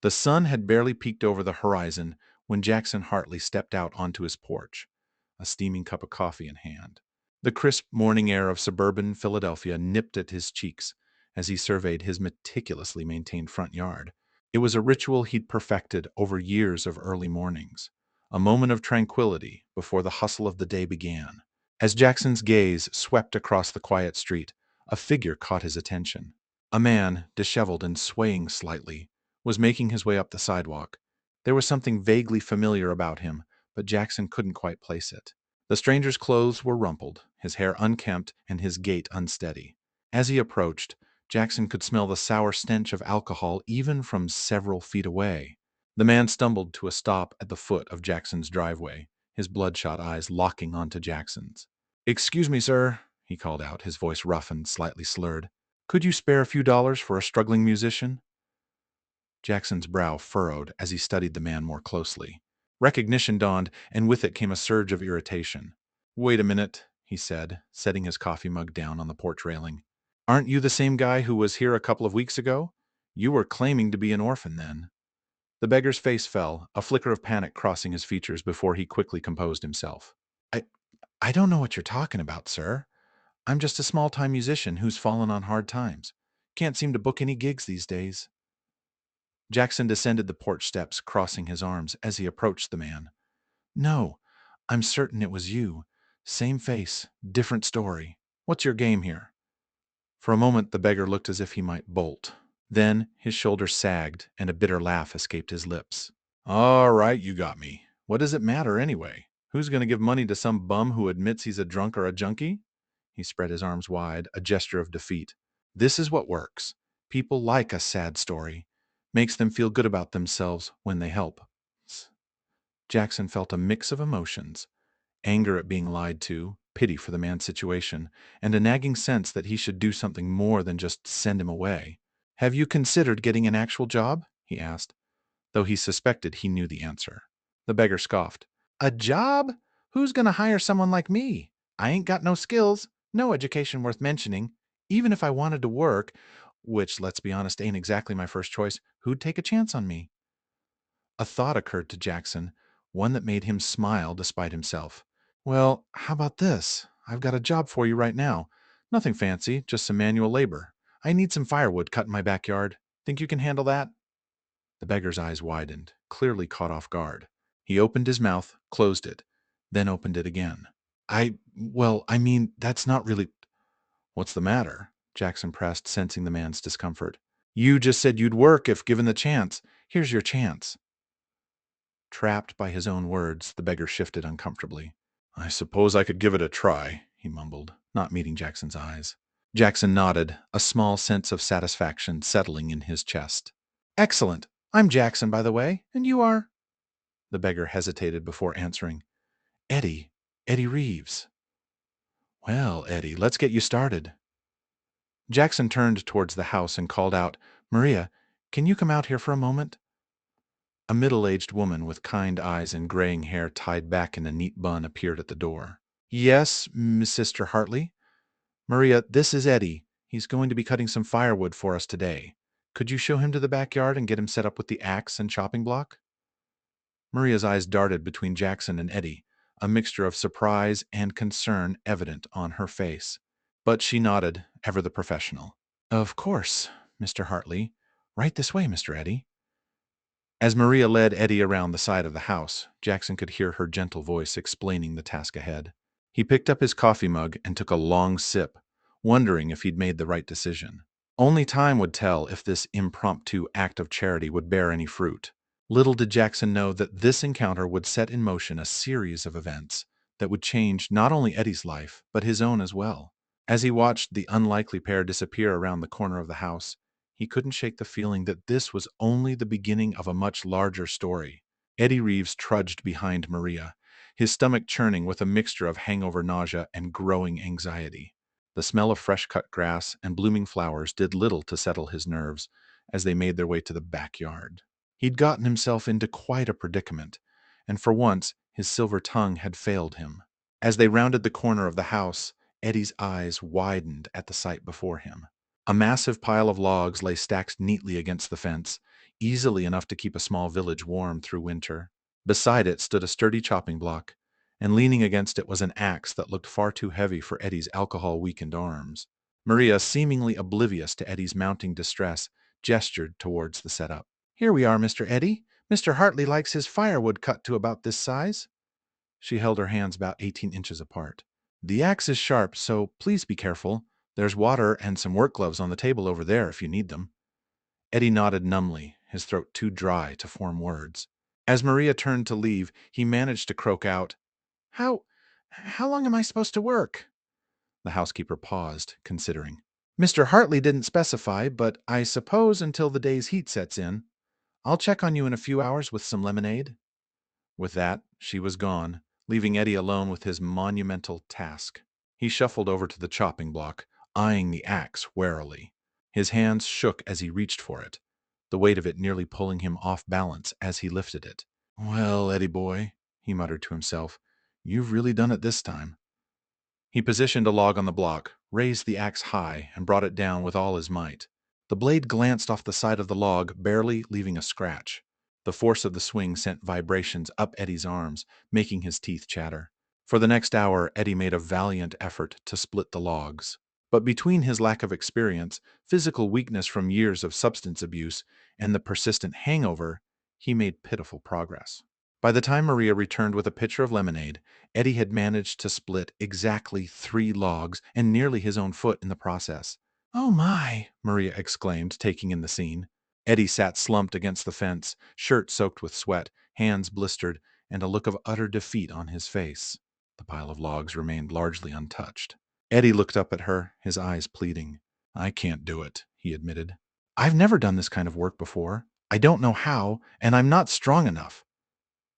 The sun had barely peeked over the horizon when Jackson Hartley stepped out onto his porch, a steaming cup of coffee in hand. The crisp morning air of suburban Philadelphia nipped at his cheeks as he surveyed his meticulously maintained front yard. It was a ritual he'd perfected over years of early mornings, a moment of tranquility before the hustle of the day began. As Jackson's gaze swept across the quiet street, a figure caught his attention. A man, disheveled and swaying slightly, was making his way up the sidewalk. There was something vaguely familiar about him, but Jackson couldn't quite place it. The stranger's clothes were rumpled, his hair unkempt, and his gait unsteady. As he approached, Jackson could smell the sour stench of alcohol even from several feet away. The man stumbled to a stop at the foot of Jackson's driveway, his bloodshot eyes locking onto Jackson's. "Excuse me, sir," he called out, his voice rough and slightly slurred. "Could you spare a few dollars for a struggling musician?" Jackson's brow furrowed as he studied the man more closely. Recognition dawned, and with it came a surge of irritation. "Wait a minute," he said, setting his coffee mug down on the porch railing. "Aren't you the same guy who was here a couple of weeks ago? You were claiming to be an orphan then." The beggar's face fell, a flicker of panic crossing his features before he quickly composed himself. I, I don't know what you're talking about, sir. I'm just a small-time musician who's fallen on hard times. Can't seem to book any gigs these days." Jackson descended the porch steps, crossing his arms as he approached the man. "No, I'm certain it was you. Same face, different story. What's your game here?" For a moment the beggar looked as if he might bolt. Then his shoulders sagged and a bitter laugh escaped his lips. "All right, you got me. What does it matter anyway? Who's going to give money to some bum who admits he's a drunk or a junkie?" He spread his arms wide, a gesture of defeat. "This is what works. People like a sad story. Makes them feel good about themselves when they help." Jackson felt a mix of emotions: anger at being lied to, pity for the man's situation, and a nagging sense that he should do something more than just send him away. "Have you considered getting an actual job?" he asked, though he suspected he knew the answer. The beggar scoffed. "A job? Who's going to hire someone like me? I ain't got no skills, no education worth mentioning. Even if I wanted to work, which, let's be honest, ain't exactly my first choice, who'd take a chance on me?" A thought occurred to Jackson, one that made him smile despite himself. "Well, how about this? I've got a job for you right now. Nothing fancy, just some manual labor. I need some firewood cut in my backyard. Think you can handle that?" The beggar's eyes widened, clearly caught off guard. He opened his mouth, closed it, then opened it again. I mean, that's not really—" "What's the matter?" Jackson pressed, sensing the man's discomfort. "You just said you'd work if given the chance. Here's your chance." Trapped by his own words, the beggar shifted uncomfortably. "I suppose I could give it a try," he mumbled, not meeting Jackson's eyes. Jackson nodded, a small sense of satisfaction settling in his chest. "Excellent. I'm Jackson, by the way, and you are—" The beggar hesitated before answering. "Eddie. Eddie Reeves." "Well, Eddie, let's get you started." Jackson turned towards the house and called out, "Maria, can you come out here for a moment?" A middle-aged woman with kind eyes and graying hair tied back in a neat bun appeared at the door. "Yes, Miss Sister Hartley. Maria, this is Eddie. He's going to be cutting some firewood for us today. Could you show him to the backyard and get him set up with the axe and chopping block?" Maria's eyes darted between Jackson and Eddie, a mixture of surprise and concern evident on her face. But she nodded, ever the professional. "Of course, Mr. Hartley. Right this way, Mr. Eddie." As Maria led Eddie around the side of the house, Jackson could hear her gentle voice explaining the task ahead. He picked up his coffee mug and took a long sip, wondering if he'd made the right decision. Only time would tell if this impromptu act of charity would bear any fruit. Little did Jackson know that this encounter would set in motion a series of events that would change not only Eddie's life, but his own as well. As he watched the unlikely pair disappear around the corner of the house, he couldn't shake the feeling that this was only the beginning of a much larger story. Eddie Reeves trudged behind Maria, his stomach churning with a mixture of hangover nausea and growing anxiety. The smell of fresh-cut grass and blooming flowers did little to settle his nerves as they made their way to the backyard. He'd gotten himself into quite a predicament, and for once his silver tongue had failed him. As they rounded the corner of the house, Eddie's eyes widened at the sight before him. A massive pile of logs lay stacked neatly against the fence, easily enough to keep a small village warm through winter. Beside it stood a sturdy chopping block, and leaning against it was an axe that looked far too heavy for Eddie's alcohol-weakened arms. Maria, seemingly oblivious to Eddie's mounting distress, gestured towards the setup. "Here we are, Mr. Eddie. Mr. Hartley likes his firewood cut to about this size." She held her hands about 18 inches apart. "The axe is sharp, so please be careful. There's water and some work gloves on the table over there if you need them." Eddie nodded numbly, his throat too dry to form words. As Maria turned to leave, he managed to croak out, How how long am I supposed to work?" The housekeeper paused, considering. "Mr. Hartley didn't specify, but I suppose until the day's heat sets in. I'll check on you in a few hours with some lemonade." With that, she was gone, leaving Eddie alone with his monumental task. He shuffled over to the chopping block, eyeing the axe warily. His hands shook as he reached for it, the weight of it nearly pulling him off balance as he lifted it. "Well, Eddie boy," he muttered to himself, "you've really done it this time." He positioned a log on the block, raised the axe high, and brought it down with all his might. The blade glanced off the side of the log, barely leaving a scratch. The force of the swing sent vibrations up Eddie's arms, making his teeth chatter. For the next hour, Eddie made a valiant effort to split the logs. But between his lack of experience, physical weakness from years of substance abuse, and the persistent hangover, he made pitiful progress. By the time Maria returned with a pitcher of lemonade, Eddie had managed to split exactly 3 logs and nearly his own foot in the process. "Oh my!" Maria exclaimed, taking in the scene. Eddie sat slumped against the fence, shirt soaked with sweat, hands blistered, and a look of utter defeat on his face. The pile of logs remained largely untouched. Eddie looked up at her, his eyes pleading. "I can't do it," he admitted. "I've never done this kind of work before. I don't know how, and I'm not strong enough."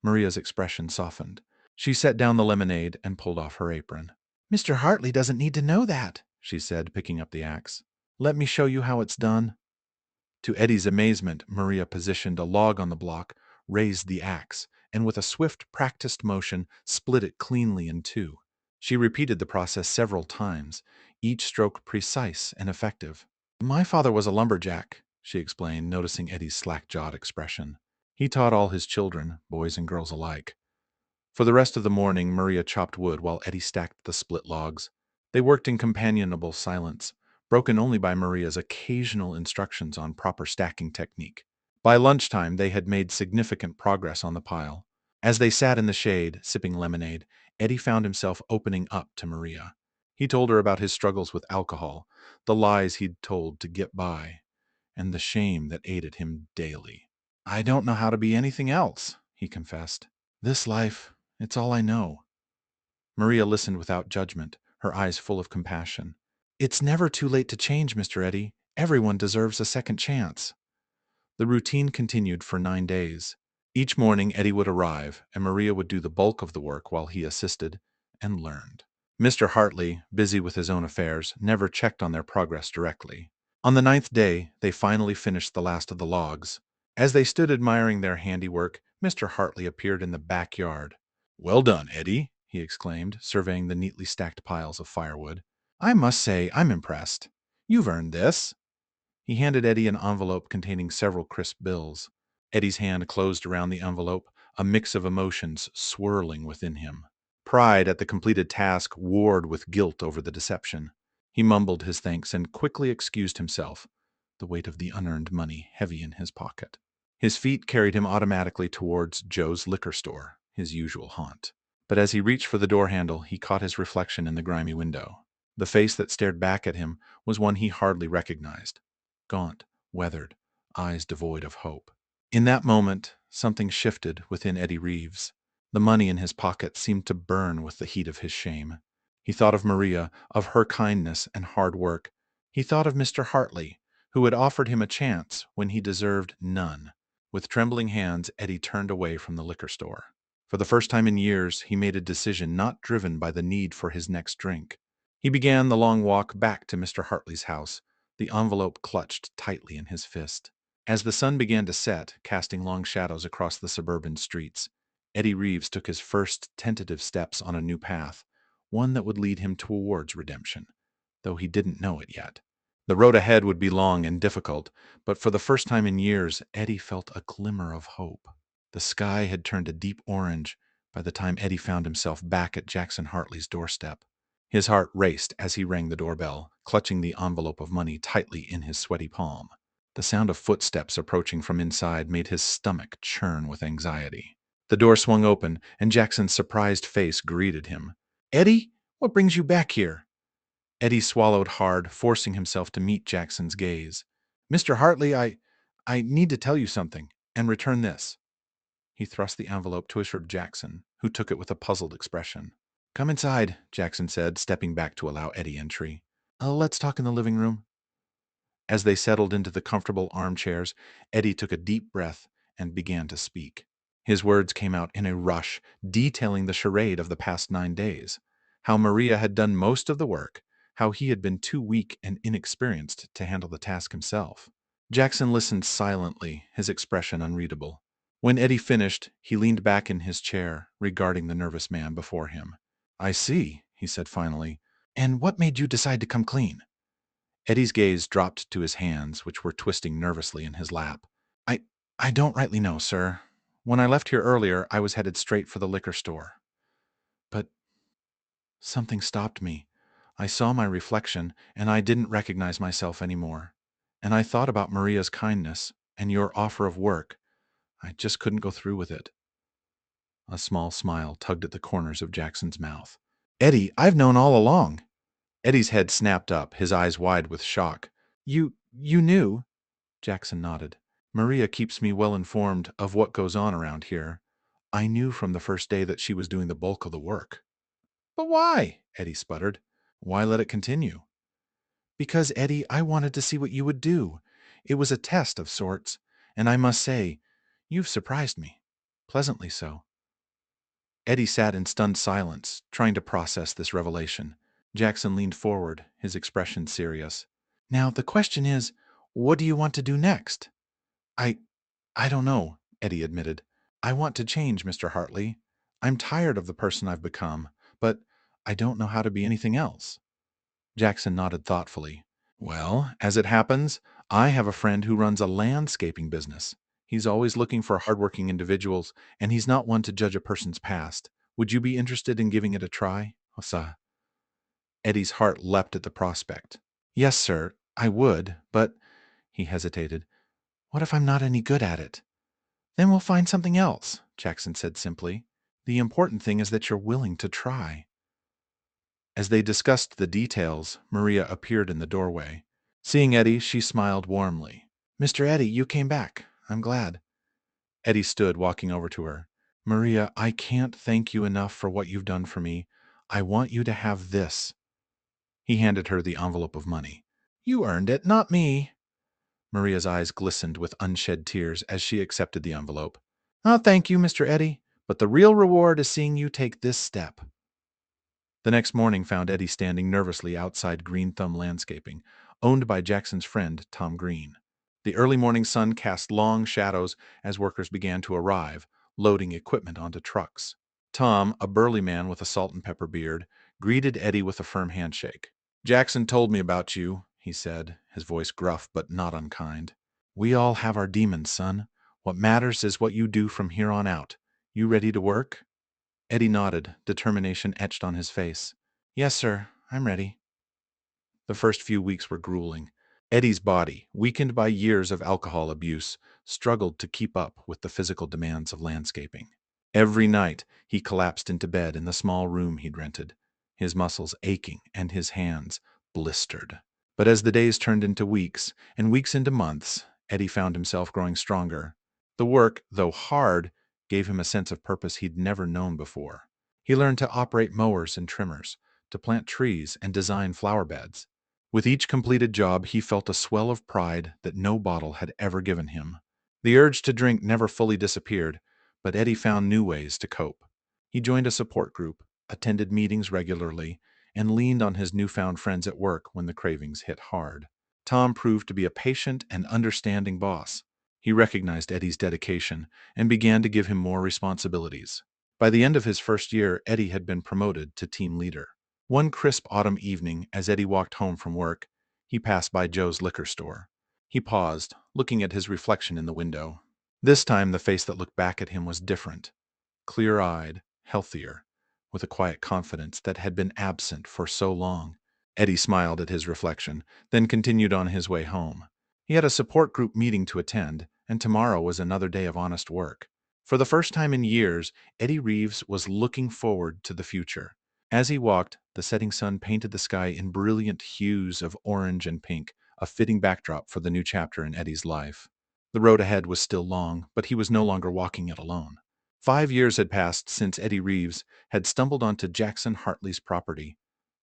Maria's expression softened. She set down the lemonade and pulled off her apron. "Mr. Hartley doesn't need to know that," she said, picking up the axe. "Let me show you how it's done." To Eddie's amazement, Maria positioned a log on the block, raised the axe, and with a swift, practiced motion, split it cleanly in 2. She repeated the process several times, each stroke precise and effective. "My father was a lumberjack," she explained, noticing Eddie's slack-jawed expression. "He taught all his children, boys and girls alike." For the rest of the morning, Maria chopped wood while Eddie stacked the split logs. They worked in companionable silence, broken only by Maria's occasional instructions on proper stacking technique. By lunchtime, they had made significant progress on the pile. As they sat in the shade, sipping lemonade, Eddie found himself opening up to Maria. He told her about his struggles with alcohol, the lies he'd told to get by, and the shame that ate at him daily. "I don't know how to be anything else," he confessed. "This life, it's all I know." Maria listened without judgment, her eyes full of compassion. "It's never too late to change, Mr. Eddie. Everyone deserves a second chance." The routine continued for 9 days. Each morning, Eddie would arrive, and Maria would do the bulk of the work while he assisted and learned. Mr. Hartley, busy with his own affairs, never checked on their progress directly. On the 9th day, they finally finished the last of the logs. As they stood admiring their handiwork, Mr. Hartley appeared in the backyard. "Well done, Eddie," he exclaimed, surveying the neatly stacked piles of firewood. "I must say I'm impressed. You've earned this." He handed Eddie an envelope containing several crisp bills. Eddie's hand closed around the envelope, a mix of emotions swirling within him. Pride at the completed task warred with guilt over the deception. He mumbled his thanks and quickly excused himself, the weight of the unearned money heavy in his pocket. His feet carried him automatically towards Joe's liquor store, his usual haunt. But as he reached for the door handle, he caught his reflection in the grimy window. The face that stared back at him was one he hardly recognized. Gaunt, weathered, eyes devoid of hope. In that moment, something shifted within Eddie Reeves. The money in his pocket seemed to burn with the heat of his shame. He thought of Maria, of her kindness and hard work. He thought of Mr. Hartley, who had offered him a chance when he deserved none. With trembling hands, Eddie turned away from the liquor store. For the first time in years, he made a decision not driven by the need for his next drink. He began the long walk back to Mr. Hartley's house, the envelope clutched tightly in his fist. As the sun began to set, casting long shadows across the suburban streets, Eddie Reeves took his first tentative steps on a new path, one that would lead him towards redemption, though he didn't know it yet. The road ahead would be long and difficult, but for the first time in years, Eddie felt a glimmer of hope. The sky had turned a deep orange by the time Eddie found himself back at Jackson Hartley's doorstep. His heart raced as he rang the doorbell, clutching the envelope of money tightly in his sweaty palm. The sound of footsteps approaching from inside made his stomach churn with anxiety. The door swung open, and Jackson's surprised face greeted him. "Eddie, what brings you back here?" Eddie swallowed hard, forcing himself to meet Jackson's gaze. "Mr. Hartley, I need to tell you something, and return this." He thrust the envelope toward Jackson, who took it with a puzzled expression. "Come inside," Jackson said, stepping back to allow Eddie entry. Let's talk in the living room." As they settled into the comfortable armchairs, Eddie took a deep breath and began to speak. His words came out in a rush, detailing the charade of the past 9 days. How Maria had done most of the work, how he had been too weak and inexperienced to handle the task himself. Jackson listened silently, his expression unreadable. When Eddie finished, he leaned back in his chair, regarding the nervous man before him. "I see," he said finally. "And what made you decide to come clean?" Eddie's gaze dropped to his hands, which were twisting nervously in his lap. I I don't rightly know, sir. When I left here earlier, I was headed straight for the liquor store. But something stopped me. I saw my reflection, and I didn't recognize myself anymore. And I thought about Maria's kindness and your offer of work. I just couldn't go through with it." A small smile tugged at the corners of Jackson's mouth. "Eddie, I've known all along." Eddie's head snapped up, his eyes wide with shock. You knew?" Jackson nodded. "Maria keeps me well informed of what goes on around here. I knew from the first day that she was doing the bulk of the work." "But why?" Eddie sputtered. "Why let it continue?" "Because, Eddie, I wanted to see what you would do. It was a test of sorts, and I must say, you've surprised me. Pleasantly so." Eddie sat in stunned silence, trying to process this revelation. Jackson leaned forward, his expression serious. "Now, the question is, what do you want to do next?" I I don't know," Eddie admitted. "I want to change, Mr. Hartley. I'm tired of the person I've become, but I don't know how to be anything else." Jackson nodded thoughtfully. "Well, as it happens, I have a friend who runs a landscaping business. He's always looking for hardworking individuals, and he's not one to judge a person's past. Would you be interested in giving it a try?" Osa. Eddie's heart leapt at the prospect. "Yes, sir, I would, but—" he hesitated. "What if I'm not any good at it?" "Then we'll find something else," Jackson said simply. "The important thing is that you're willing to try." As they discussed the details, Maria appeared in the doorway. Seeing Eddie, she smiled warmly. "Mr. Eddie, you came back. I'm glad." Eddie stood, walking over to her. "Maria, I can't thank you enough for what you've done for me. I want you to have this." He handed her the envelope of money. "You earned it, not me." Maria's eyes glistened with unshed tears as she accepted the envelope. "Oh, thank you, Mr. Eddie, but the real reward is seeing you take this step." The next morning found Eddie standing nervously outside Green Thumb Landscaping, owned by Jackson's friend, Tom Green. The early morning sun cast long shadows as workers began to arrive, loading equipment onto trucks. Tom, a burly man with a salt and pepper beard, greeted Eddie with a firm handshake. "Jackson told me about you," he said, his voice gruff but not unkind. "We all have our demons, son. What matters is what you do from here on out. You ready to work?" Eddie nodded, determination etched on his face. "Yes, sir, I'm ready." The first few weeks were grueling. Eddie's body, weakened by years of alcohol abuse, struggled to keep up with the physical demands of landscaping. Every night, he collapsed into bed in the small room he'd rented, his muscles aching and his hands blistered. But as the days turned into weeks, and weeks into months, Eddie found himself growing stronger. The work, though hard, gave him a sense of purpose he'd never known before. He learned to operate mowers and trimmers, to plant trees and design flower beds. With each completed job, he felt a swell of pride that no bottle had ever given him. The urge to drink never fully disappeared, but Eddie found new ways to cope. He joined a support group, attended meetings regularly, and leaned on his newfound friends at work when the cravings hit hard. Tom proved to be a patient and understanding boss. He recognized Eddie's dedication and began to give him more responsibilities. By the end of his first year, Eddie had been promoted to team leader. One crisp autumn evening, as Eddie walked home from work, he passed by Joe's liquor store. He paused, looking at his reflection in the window. This time the face that looked back at him was different, clear-eyed, healthier, with a quiet confidence that had been absent for so long. Eddie smiled at his reflection, then continued on his way home. He had a support group meeting to attend, and tomorrow was another day of honest work. For the first time in years, Eddie Reeves was looking forward to the future. As he walked, the setting sun painted the sky in brilliant hues of orange and pink, a fitting backdrop for the new chapter in Eddie's life. The road ahead was still long, but he was no longer walking it alone. 5 years had passed since Eddie Reeves had stumbled onto Jackson Hartley's property,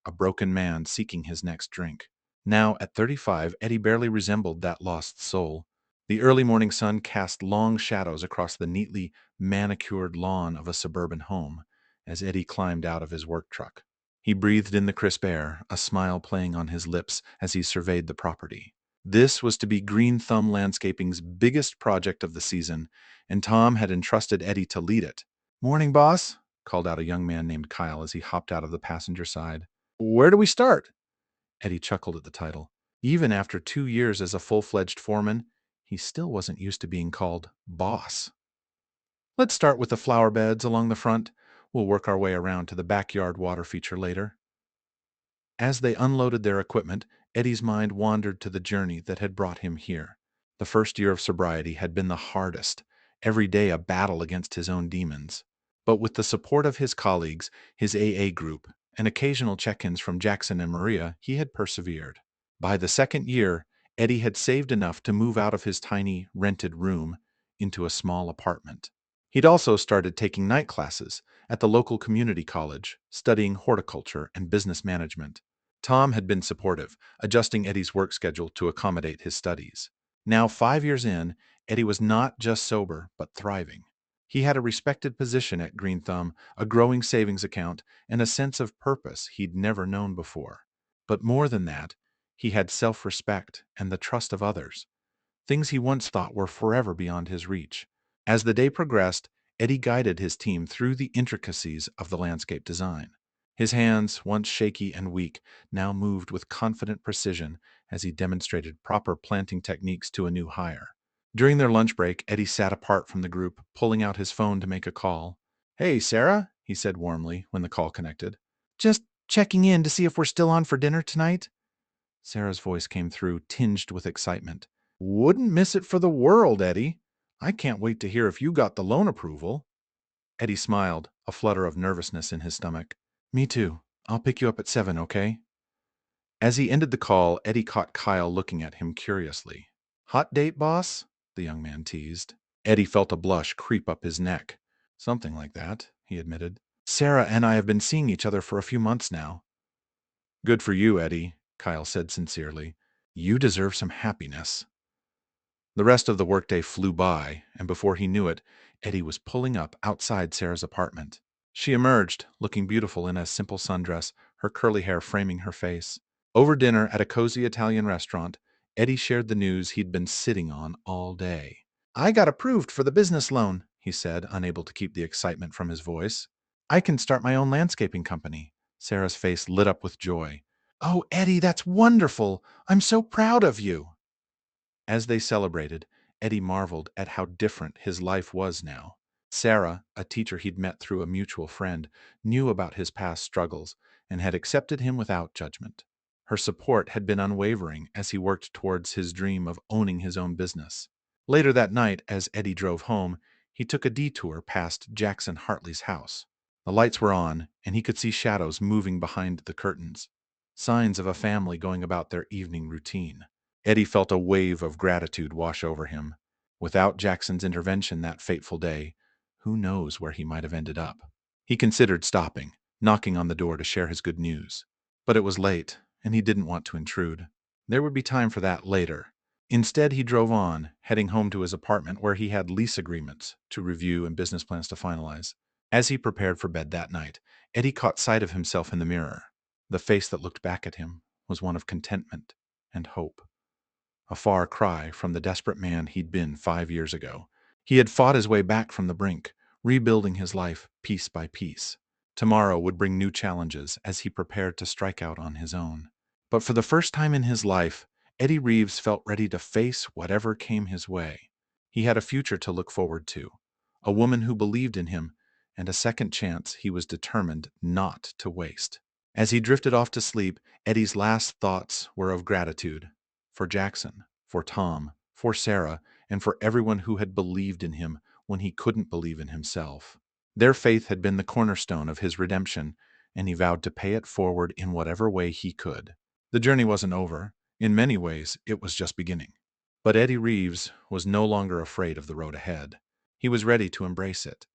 a broken man seeking his next drink. Now, at 35, Eddie barely resembled that lost soul. The early morning sun cast long shadows across the neatly manicured lawn of a suburban home as Eddie climbed out of his work truck. He breathed in the crisp air, a smile playing on his lips as he surveyed the property. This was to be Green Thumb Landscaping's biggest project of the season, and Tom had entrusted Eddie to lead it. "Morning, boss," called out a young man named Kyle as he hopped out of the passenger side. "Where do we start?" Eddie chuckled at the title. Even after 2 years as a full-fledged foreman, he still wasn't used to being called boss. "Let's start with the flower beds along the front. We'll work our way around to the backyard water feature later." As they unloaded their equipment, Eddie's mind wandered to the journey that had brought him here. The first year of sobriety had been the hardest, every day a battle against his own demons. But with the support of his colleagues, his AA group, and occasional check-ins from Jackson and Maria, he had persevered. By the second year, Eddie had saved enough to move out of his tiny, rented room into a small apartment. He'd also started taking night classes at the local community college, studying horticulture and business management. Tom had been supportive, adjusting Eddie's work schedule to accommodate his studies. Now, 5 years in, Eddie was not just sober, but thriving. He had a respected position at Green Thumb, a growing savings account, and a sense of purpose he'd never known before. But more than that, he had self-respect and the trust of others, things he once thought were forever beyond his reach. As the day progressed, Eddie guided his team through the intricacies of the landscape design. His hands, once shaky and weak, now moved with confident precision as he demonstrated proper planting techniques to a new hire. During their lunch break, Eddie sat apart from the group, pulling out his phone to make a call. "Hey, Sarah," he said warmly when the call connected. "Just checking in to see if we're still on for dinner tonight." Sarah's voice came through, tinged with excitement. "Wouldn't miss it for the world, Eddie. I can't wait to hear if you got the loan approval." Eddie smiled, a flutter of nervousness in his stomach. "Me too. I'll pick you up at 7, okay?" As he ended the call, Eddie caught Kyle looking at him curiously. "Hot date, boss?" the young man teased. Eddie felt a blush creep up his neck. "Something like that," he admitted. "Sarah and I have been seeing each other for a few months now." "Good for you, Eddie," Kyle said sincerely. "You deserve some happiness." The rest of the workday flew by, and before he knew it, Eddie was pulling up outside Sarah's apartment. She emerged, looking beautiful in a simple sundress, her curly hair framing her face. Over dinner at a cozy Italian restaurant, Eddie shared the news he'd been sitting on all day. "I got approved for the business loan," he said, unable to keep the excitement from his voice. "I can start my own landscaping company." Sarah's face lit up with joy. "Oh, Eddie, that's wonderful! I'm so proud of you!" As they celebrated, Eddie marveled at how different his life was now. Sarah, a teacher he'd met through a mutual friend, knew about his past struggles and had accepted him without judgment. Her support had been unwavering as he worked towards his dream of owning his own business. Later that night, as Eddie drove home, he took a detour past Jackson Hartley's house. The lights were on, and he could see shadows moving behind the curtains, signs of a family going about their evening routine. Eddie felt a wave of gratitude wash over him. Without Jackson's intervention that fateful day, who knows where he might have ended up? He considered stopping, knocking on the door to share his good news. But it was late, and he didn't want to intrude. There would be time for that later. Instead, he drove on, heading home to his apartment where he had lease agreements to review and business plans to finalize. As he prepared for bed that night, Eddie caught sight of himself in the mirror. The face that looked back at him was one of contentment and hope. A far cry from the desperate man he'd been 5 years ago. He had fought his way back from the brink, rebuilding his life piece by piece. Tomorrow would bring new challenges as he prepared to strike out on his own. But for the first time in his life, Eddie Reeves felt ready to face whatever came his way. He had a future to look forward to, a woman who believed in him, and a second chance he was determined not to waste. As he drifted off to sleep, Eddie's last thoughts were of gratitude for Jackson, for Tom, for Sarah, and for everyone who had believed in him when he couldn't believe in himself. Their faith had been the cornerstone of his redemption, and he vowed to pay it forward in whatever way he could. The journey wasn't over. In many ways, it was just beginning. But Eddie Reeves was no longer afraid of the road ahead. He was ready to embrace it.